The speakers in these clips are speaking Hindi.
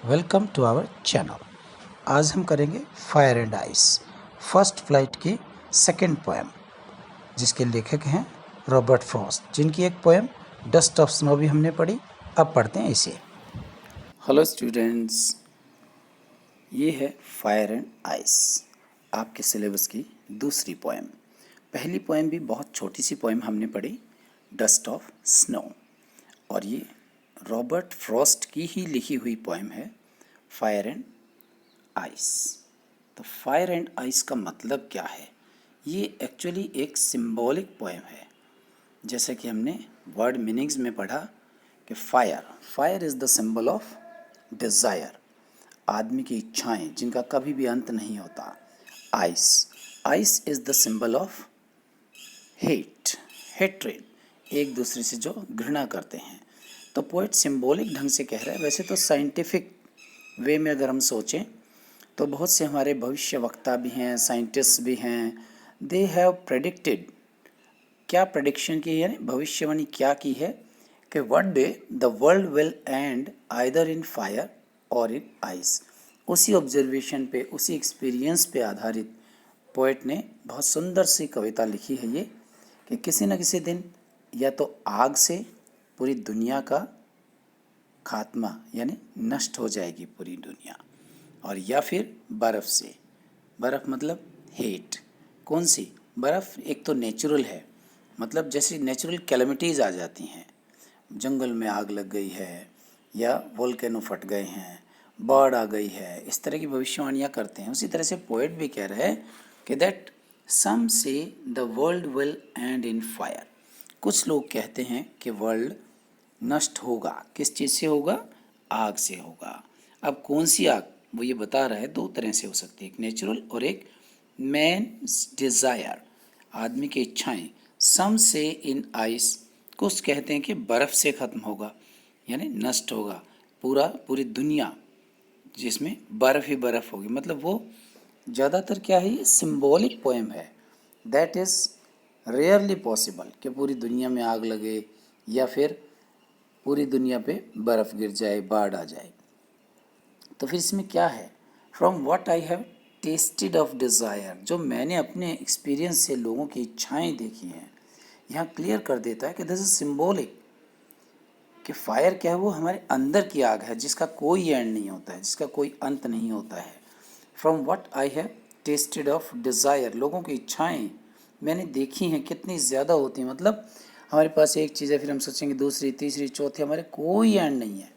Welcome to our channel. आज हम करेंगे fire and ice first flight की सेकंड पोएम, जिसके लेखक हैं रॉबर्ट फ्रॉस्ट, जिनकी एक पोएम डस्ट ऑफ स्नो भी हमने पढ़ी। अब पढ़ते हैं इसे। हेलो स्टूडेंट्स, ये है फायर एंड आइस, आपके सिलेबस की दूसरी पोएम। पहली पोएम भी बहुत छोटी सी पोएम हमने पढ़ी, डस्ट ऑफ स्नो, और ये रॉबर्ट फ्रॉस्ट की ही लिखी हुई पोएम है फायर एंड आइस। तो फायर एंड आइस का मतलब क्या है? ये एक्चुअली एक सिंबॉलिक पोएम है। जैसा कि हमने वर्ड मीनिंग्स में पढ़ा कि fire is the symbol of desire, आदमी की इच्छाएं जिनका कभी भी अंत नहीं होता। Ice is the symbol of hatred, एक दूसरे से जो घृणा करते हैं। तो पोएट सिंबॉलिक ढंग से कह रहा है। वैसे तो साइंटिफिक वे में अगर हम सोचें तो बहुत से हमारे भविष्य वक्ता भी हैं, साइंटिस्ट भी हैं। दे हैव प्रेडिक्टेड, क्या प्रेडिक्शन की है, भविष्यवाणी क्या की है कि one day the world will and either in fire or in ice. उसी ऑब्जर्वेशन पे, उसी एक्सपीरियंस पे आधारित पोएट ने बहुत सुंदर सी कविता लिखी है ये, कि किसी न किसी दिन या तो आग से पूरी दुनिया का खात्मा यानी नष्ट हो जाएगी पूरी दुनिया, और या फिर बर्फ़ से। बर्फ़ मतलब हेट। कौन सी बर्फ़? एक तो नेचुरल है, मतलब जैसे नेचुरल कैलेमिटीज़ आ जाती हैं, जंगल में आग लग गई है या वोल्केनो फट गए हैं, बाढ़ आ गई है, इस तरह की भविष्यवाणियाँ करते हैं। उसी तरह से पोएट भी कह रहे हैं कि दैट सम से the world will and in fire. कुछ लोग कहते हैं कि वर्ल्ड नष्ट होगा। किस चीज़ से होगा? आग से होगा। अब कौन सी आग? वो ये बता रहा है दो तरह से हो सकती है, एक नेचुरल और एक मैन डिज़ायर, आदमी की इच्छाएं। सम से इन आइस, कुछ कहते हैं कि बर्फ़ से ख़त्म होगा यानी नष्ट होगा पूरी दुनिया, जिसमें बर्फ़ ही बर्फ़ होगी। मतलब वो ज़्यादातर क्या है, ये सिंबॉलिक पोएम है। दैट इज़ रेयरली पॉसिबल कि पूरी दुनिया में आग लगे या फिर पूरी दुनिया पे बर्फ़ गिर जाए, बाढ़ आ जाए। तो फिर इसमें क्या है? From what I have tested of desire, जो मैंने अपने एक्सपीरियंस से लोगों की इच्छाएं देखी हैं, यहाँ क्लियर कर देता है कि दिस इज सिंबॉलिक, कि फायर क्या है? वो हमारे अंदर की आग है जिसका कोई एंड नहीं होता है, जिसका कोई अंत नहीं होता है। From what I have tested of desire, लोगों की इच्छाएं मैंने देखी हैं, कितनी ज़्यादा होती हैं। मतलब हमारे पास एक चीज़ है, फिर हम सोचेंगे दूसरी, तीसरी, चौथी, हमारे कोई एंड नहीं है।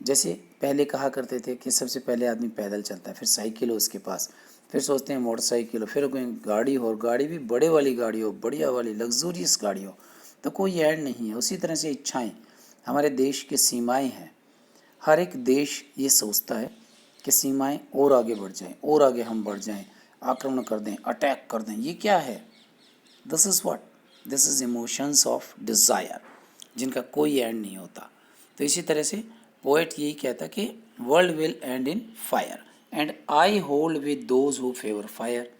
जैसे पहले कहा करते थे कि सबसे पहले आदमी पैदल चलता है, फिर साइकिल हो उसके पास, फिर सोचते हैं मोटरसाइकिल हो, फिर कोई गाड़ी हो, और गाड़ी भी बड़े वाली गाड़ी हो, बढ़िया वाली लग्जूरियस गाड़ी हो। तो कोई एंड नहीं है। उसी तरह से इच्छाएं, हमारे देश की सीमाएं हैं। हर एक देश ये सोचता है कि सीमाएं और आगे बढ़ जाएं, और आगे हम बढ़ जाएं, आक्रमण कर दें, अटैक कर दें। ये क्या है? This is what, this is emotions of desire, जिनका कोई एंड नहीं होता। तो इसी तरह से पोएट यही कहता कि world will and in fire and I hold with those who favour fire.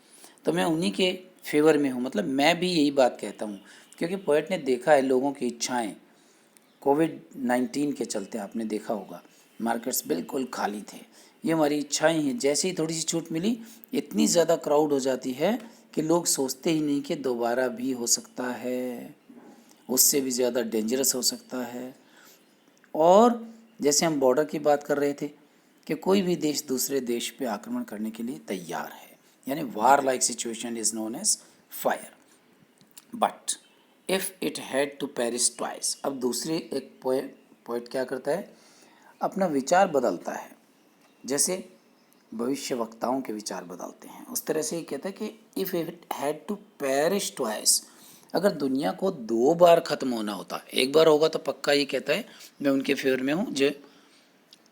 तो मैं उन्हीं के फेवर में हूँ, मतलब मैं भी यही बात कहता हूँ, क्योंकि पोएट ने देखा है लोगों की इच्छाएं। कोविड-19 के चलते आपने देखा होगा मार्केट्स बिल्कुल खाली थे। ये हमारी इच्छाएं हैं, जैसे ही थोड़ी सी छूट मिली इतनी ज़्यादा क्राउड हो जाती है कि लोग सोचते ही नहीं कि दोबारा भी हो सकता है, उससे भी ज़्यादा डेंजरस हो सकता है। और जैसे हम बॉर्डर की बात कर रहे थे कि कोई भी देश दूसरे देश पे आक्रमण करने के लिए तैयार है, यानी war like situation is known as fire. But if it had to perish twice, अब दूसरी एक पोएट क्या करता है, अपना विचार बदलता है। जैसे भविष्य वक्ताओं के विचार बदलते हैं, उस तरह से ही कहता है कि if it had to perish twice, अगर दुनिया को दो बार ख़त्म होना होता, एक बार होगा तो पक्का ये कहता है मैं उनके फेवर में हूँ जो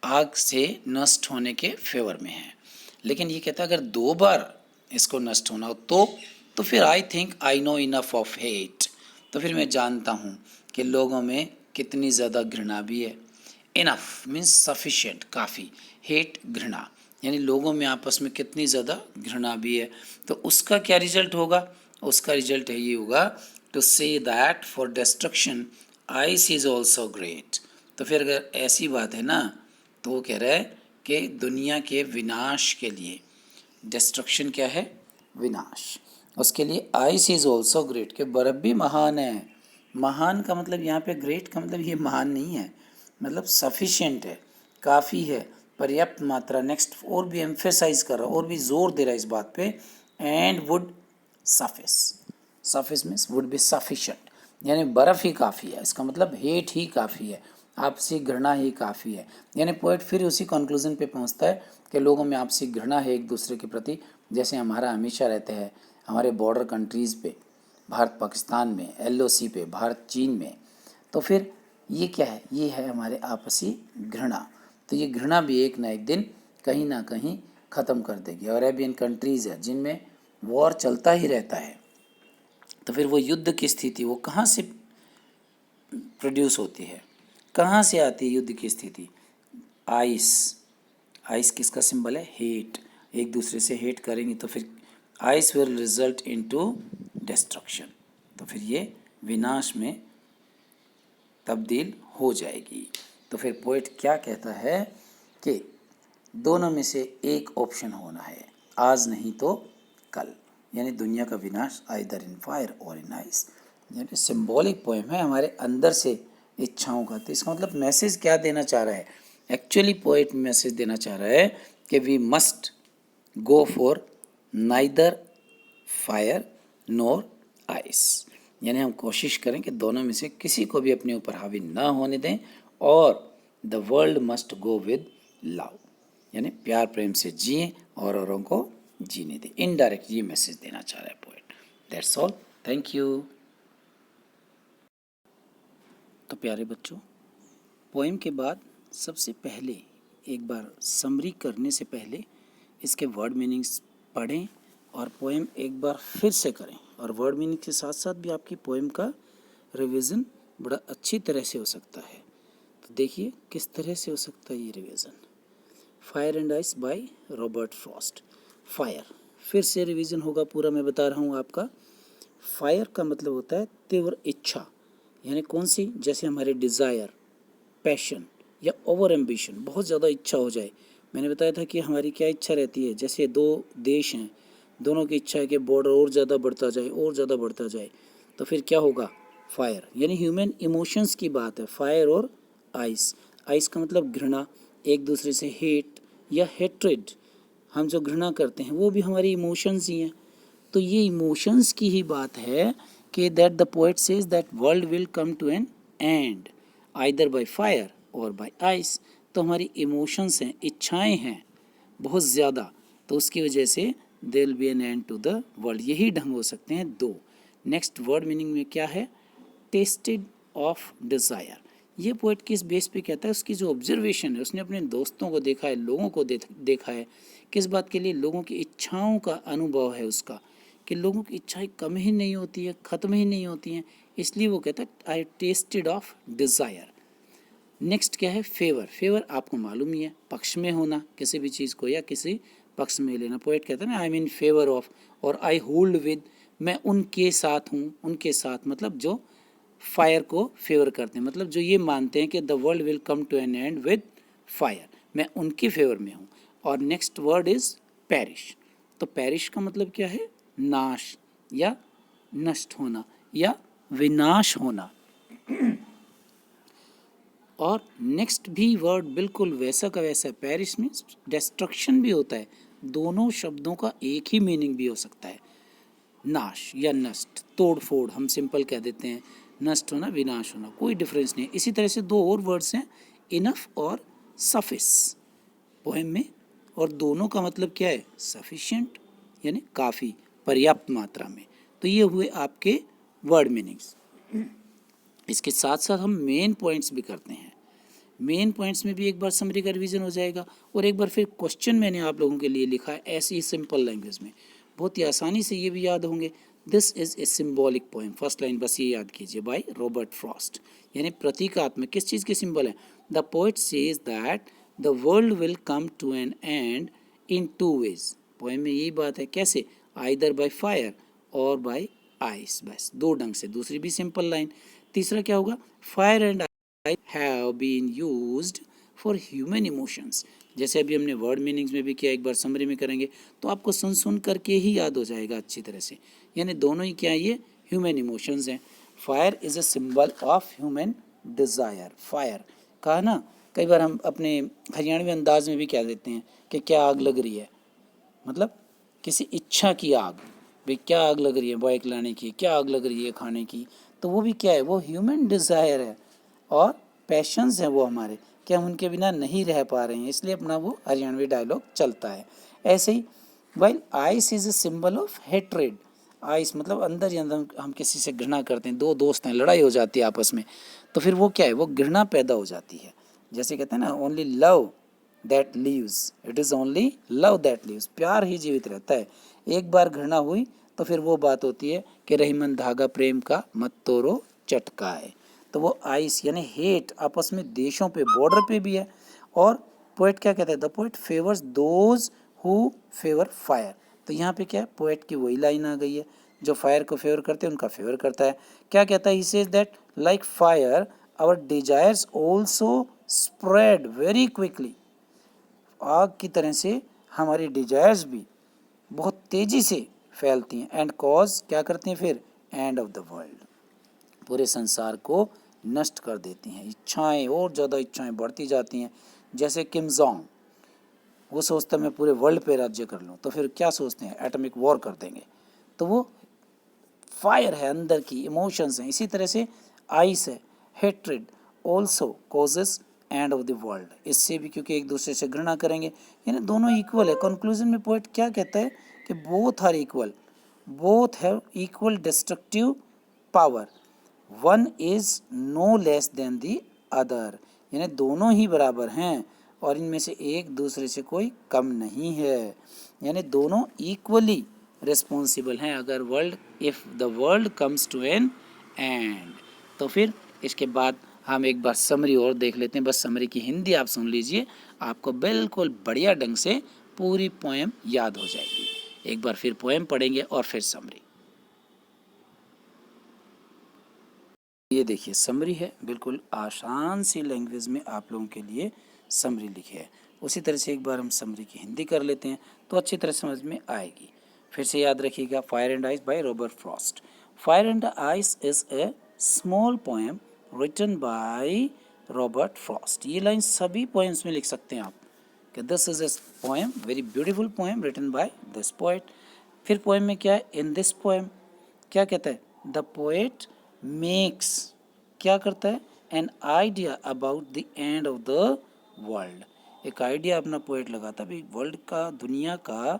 आग से नष्ट होने के फेवर में है। लेकिन ये कहता है अगर दो बार इसको नष्ट होना हो तो फिर I think I know enough of hate, तो फिर मैं जानता हूँ कि लोगों में कितनी ज़्यादा घृणा भी है। इनफ मीन्स सफिशिएंट, काफ़ी, हेट घृणा, यानी लोगों में आपस में कितनी ज़्यादा घृणा भी है। तो उसका क्या रिजल्ट होगा? उसका रिजल्ट है ये होगा, to say that for destruction ice is also great. तो फिर अगर ऐसी बात है ना तो वो कह रहा है कि दुनिया के विनाश के लिए, डिस्ट्रक्शन क्या है, विनाश, उसके लिए आइस इज ऑल्सो ग्रेट, कि बर्फ़ भी महान है। महान का मतलब यहाँ पे ग्रेट का मतलब ये महान नहीं है, मतलब सफिशिएंट है, काफ़ी है, पर्याप्त मात्रा। नेक्स्ट और भी एम्फेसाइज कर रहा है, और भी जोर दे रहा है इस बात पे, and would suffice, suffice means would be sufficient, यानी बर्फ़ ही काफ़ी है, इसका मतलब हेट ही काफ़ी है, आपसी घृणा ही काफ़ी है। यानी पोएट फिर उसी कंक्लूजन पे पहुंचता है कि लोगों में आपसी घृणा है एक दूसरे के प्रति, जैसे हमारा हमेशा रहते हैं हमारे बॉर्डर कंट्रीज़ पे, भारत पाकिस्तान में, LOC पे, भारत चीन में। तो फिर ये क्या है, ये है हमारे आपसी घृणा। तो ये घृणा भी एक ना एक दिन कहीं ना कहीं ख़त्म कर देगी। और अरेबियन कंट्रीज़ है जिनमें वॉर चलता ही रहता है, तो फिर वो युद्ध की स्थिति वो कहाँ से प्रोड्यूस होती है, कहाँ से आती है युद्ध की स्थिति, आइस। आइस किसका सिंबल है, हेट, एक दूसरे से हेट करेंगे तो फिर ice will result into destruction, तो फिर ये विनाश में तब्दील हो जाएगी। तो फिर पोएट क्या कहता है कि दोनों में से एक ऑप्शन होना है, आज नहीं तो कल, यानी दुनिया का विनाश either in fire or in ice. यानी सिंबॉलिक पोएम है हमारे अंदर से इच्छाओं का। तो इसका मतलब मैसेज क्या देना चाह रहा है, एक्चुअली पोएट मैसेज देना चाह रहा है कि we must go for neither fire nor ice, यानी हम कोशिश करें कि दोनों में से किसी को भी अपने ऊपर हावी ना होने दें, और the world must go with love, यानी प्यार प्रेम से जिए और औरों को जीने दें। इनडायरेक्ट ये मैसेज देना चाह रहा है poet. That's all, thank you. तो प्यारे बच्चों, पोएम के बाद सबसे पहले एक बार समरी करने से पहले इसके वर्ड मीनिंग्स पढ़ें और पोएम एक बार फिर से करें, और वर्ड मीनिंग के साथ साथ भी आपकी पोएम का रिवीजन बड़ा अच्छी तरह से हो सकता है। तो देखिए किस तरह से हो सकता है ये revision. Fire and ice by Robert Frost. Fire, फिर से रिवीजन होगा पूरा, मैं बता रहा हूँ आपका। फायर का मतलब होता है तीव्र इच्छा, यानी कौन सी, जैसे हमारे डिज़ायर, पैशन या ओवर एम्बिशन, बहुत ज़्यादा इच्छा हो जाए। मैंने बताया था कि हमारी क्या इच्छा रहती है, जैसे दो देश हैं, दोनों की इच्छा है कि बॉर्डर और ज़्यादा बढ़ता जाए और ज़्यादा बढ़ता जाए, तो फिर क्या होगा, फायर, यानी ह्यूमन इमोशंस की बात है। फायर और आइस, आइस का मतलब घृणा, एक दूसरे से हेट या हेट्रेड, हम जो घृणा करते हैं वो भी हमारी इमोशंस ही हैं। तो ये इमोशंस की ही बात है कि that the poet says that world will come to an end either by fire or by ice. तो हमारी इमोशंस हैं, इच्छाएं हैं बहुत ज़्यादा, तो उसकी वजह से there will be an end to the world. यही ढंग हो सकते हैं दो। नेक्स्ट वर्ड मीनिंग में क्या है, टेस्टेड ऑफ डिज़ायर। ये पोएट किस बेस पे कहता है, उसकी जो ऑब्जर्वेशन है, उसने अपने दोस्तों को देखा है, लोगों को देखा है, किस बात के लिए, लोगों की इच्छाओं का अनुभव है उसका, कि लोगों की इच्छाएं कम ही नहीं होती है, ख़त्म ही नहीं होती हैं, इसलिए वो कहता है I tasted of desire. Next क्या है, फेवर। फेवर आपको मालूम ही है, पक्ष में होना किसी भी चीज़ को या किसी पक्ष में लेना। पोएट कहता है ना I am in favour of, और आई होल्ड विद, मैं उनके साथ हूँ, उनके साथ मतलब जो फायर को फेवर करते हैं, मतलब जो ये मानते हैं कि the world will come to an end with fire, मैं उनके फेवर में हूँ। और नेक्स्ट वर्ड इज़ पेरिश। तो पेरिश का मतलब क्या है, नाश या नष्ट होना या विनाश होना। और नेक्स्ट भी वर्ड बिल्कुल वैसा का वैसा है, पेरिश मीन्स डिस्ट्रक्शन भी होता है, दोनों शब्दों का एक ही मीनिंग भी हो सकता है, नाश या नष्ट, तोड़ फोड़ हम सिंपल कह देते हैं, नष्ट होना, विनाश होना, कोई डिफरेंस नहीं है। इसी तरह से दो और वर्ड्स हैं, इनफ और सफिस पोएम में, और दोनों का मतलब क्या है, सफिशिएंट यानी काफ़ी, पर्याप्त मात्रा में। तो ये हुए आपके वर्ड मीनिंग्स। इसके साथ साथ हम मेन पॉइंट्स भी करते हैं। मेन पॉइंट्स में भी एक बार समरी का रिवीजन हो जाएगा, और एक बार फिर क्वेश्चन मैंने आप लोगों के लिए लिखा है ऐसी ही सिंपल लैंग्वेज में, बहुत ही आसानी से ये भी याद होंगे। This is a symbolic poem, first line बस ये याद कीजिए, बाय रॉबर्ट फ्रॉस्ट, यानी प्रतीकात्मक, किस चीज़ के सिंबल है, the poet says that the world will come to an end in two ways. Poem में यही बात है, कैसे, either by fire or by ice, बस दो ढंग से। दूसरी भी सिंपल लाइन। तीसरा क्या होगा, fire and have been used for human emotions. जैसे अभी हमने वर्ड मीनिंग्स में भी किया, एक बार समरी में करेंगे तो आपको सुन करके ही याद हो जाएगा अच्छी तरह से। यानी दोनों ही क्या है, ये ह्यूमन इमोशंस हैं। Fire is a symbol of human desire. Fire कहा ना, कई बार हम अपने हरियाणवी अंदाज में भी कह देते हैं कि क्या आग लग रही है, मतलब किसी इच्छा की आग। भाई क्या आग लग रही है बाइक लाने की, क्या आग लग रही है खाने की, तो वो भी क्या है, वो ह्यूमन डिज़ायर है और पैशंस हैं वो हमारे, कि हम उनके बिना नहीं रह पा रहे हैं, इसलिए अपना वो हरियाणवी डायलॉग चलता है। ऐसे ही while ice is a symbol of hatred. Ice मतलब अंदर ही अंदर हम किसी से घृणा करते हैं, दो दोस्त हैं, लड़ाई हो जाती है आपस में, तो फिर वो क्या है, वो घृणा पैदा हो जाती है। जैसे कहते हैं ना, only love that leaves, it is only love that leaves, प्यार ही जीवित रहता है। एक बार घृणा हुई तो फिर वो बात होती है कि रहीमन धागा प्रेम का मत तोड़ो चटकाए। तो वो आइस यानी हेट आपस में देशों पे, बॉर्डर पे भी है। और पोएट क्या कहता है, the poet favours those who favour fire. तो यहाँ पे क्या है, पोएट की वही लाइन आ गई है, जो फायर को फेवर करते हैं उनका फेवर करता है। क्या कहता है, he says that like fire our desires also spread very quickly. आग की तरह से हमारी डिजायर्स भी बहुत तेज़ी से फैलती हैं। एंड कॉज क्या करती हैं फिर, एंड ऑफ द वर्ल्ड, पूरे संसार को नष्ट कर देती हैं। इच्छाएं और ज़्यादा इच्छाएं बढ़ती जाती हैं। जैसे किम जोंग, वो सोचता मैं पूरे वर्ल्ड पे राज्य कर लूँ, तो फिर क्या सोचते हैं, एटॉमिक वॉर कर देंगे। तो वो फायर है, अंदर की इमोशंस हैं। इसी तरह से आइस है, hatred also causes end of the world, इससे भी क्योंकि एक दूसरे से घृणा करेंगे। यानी दोनों इक्वल है। कंक्लूजन में पोएट क्या कहता है कि both are equal, both have equal destructive power, one is no less than the other. यानी दोनों ही बराबर हैं और इनमें से एक दूसरे से कोई कम नहीं है। यानी दोनों इक्वली रिस्पॉन्सिबल हैं अगर world, if the world comes to an end. तो फिर इसके बाद हम एक बार समरी और देख लेते हैं। बस समरी की हिंदी आप सुन लीजिए, आपको बिल्कुल बढ़िया ढंग से पूरी पोएम याद हो जाएगी। एक बार फिर पोएम पढ़ेंगे और फिर समरी। ये देखिए समरी है, बिल्कुल आसान सी लैंग्वेज में आप लोगों के लिए समरी लिखी है। उसी तरह से एक बार हम समरी की हिंदी कर लेते हैं तो अच्छी तरह समझ में आएगी। फिर से याद रखिएगा, fire and ice by Robert Frost. Fire and ice is a small poem written by Robert Frost. ये लाइन सभी पोएम्स में लिख सकते हैं आप कि this is a poem, very beautiful poem written by this poet. फिर पोएम में क्या है, इन दिस पोएम क्या कहता है, द पोएट मेक्स, क्या करता है, an idea about the end of the world. एक आइडिया अपना पोएट लगाता है, वर्ल्ड का, दुनिया का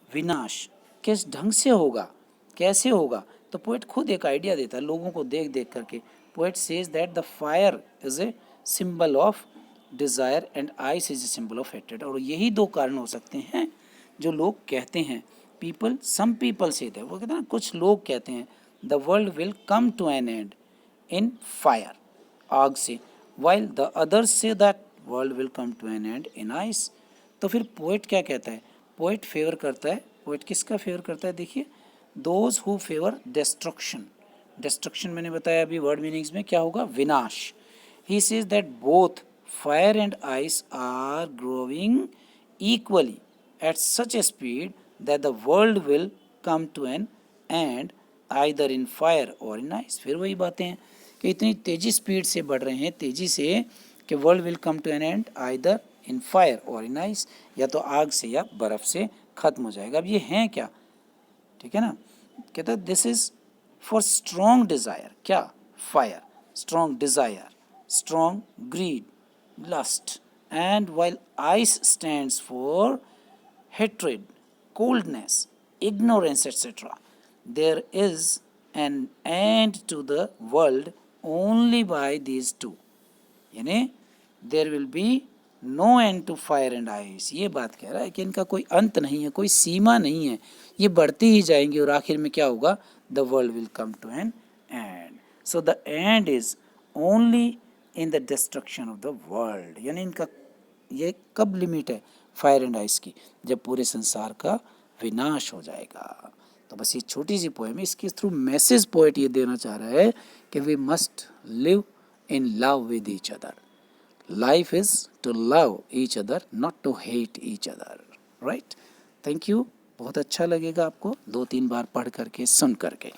विनाश किस ढंग से होगा, कैसे होगा। तो पोएट खुद एक आइडिया देता है लोगों को देख देख करके। Poet says that the fire is a symbol of desire and ice is a symbol of hatred. और यही दो कारण हो सकते हैं जो लोग कहते हैं, people, some people say that, वो कहते हैं ना, कुछ लोग कहते हैं the world will come to an end in fire, आग से, while the others say that world will come to an end in ice. तो फिर पोएट क्या कहता है, पोएट फेवर करता है, पोएट किसका फेवर करता है, देखिए, those who favour destruction. Destruction मैंने बताया अभी वर्ड मीनिंग्स में क्या होगा, विनाश। He says that both fire and ice are growing equally at such a speed that the world will come to an end either in fire or in ice। फिर वही बातें हैं कि इतनी तेज़ी स्पीड से बढ़ रहे हैं, तेज़ी से, कि world will come to an end either in fire or in ice, या तो आग से या बर्फ़ से ख़त्म हो जाएगा। अब ये हैं क्या, ठीक है ना, कहता है this is for strong desire, क्या, fire, strong desire, strong greed, lust, and while ice stands for hatred, coldness, ignorance, etc., there is an end to the world only by these two। यानी there will be no end to fire and ice. ये बात कह रहा है कि इनका कोई अंत नहीं है, कोई सीमा नहीं है, ये बढ़ती ही जाएंगी और आखिर में क्या होगा, the world will come to an end. So the end is only in the destruction of the world. यानी इनका ये कब लिमिट है फायर एंड आइस की, जब पूरे संसार का विनाश हो जाएगा। तो बस ये छोटी सी पोएम है, इसके थ्रू मैसेज पोएट ये देना चाह रहा है कि we must live in love with each other. Life is to love each other, not to hate each other, right. Thank you. बहुत अच्छा लगेगा आपको 2-3 बार पढ़ करके, सुन करके।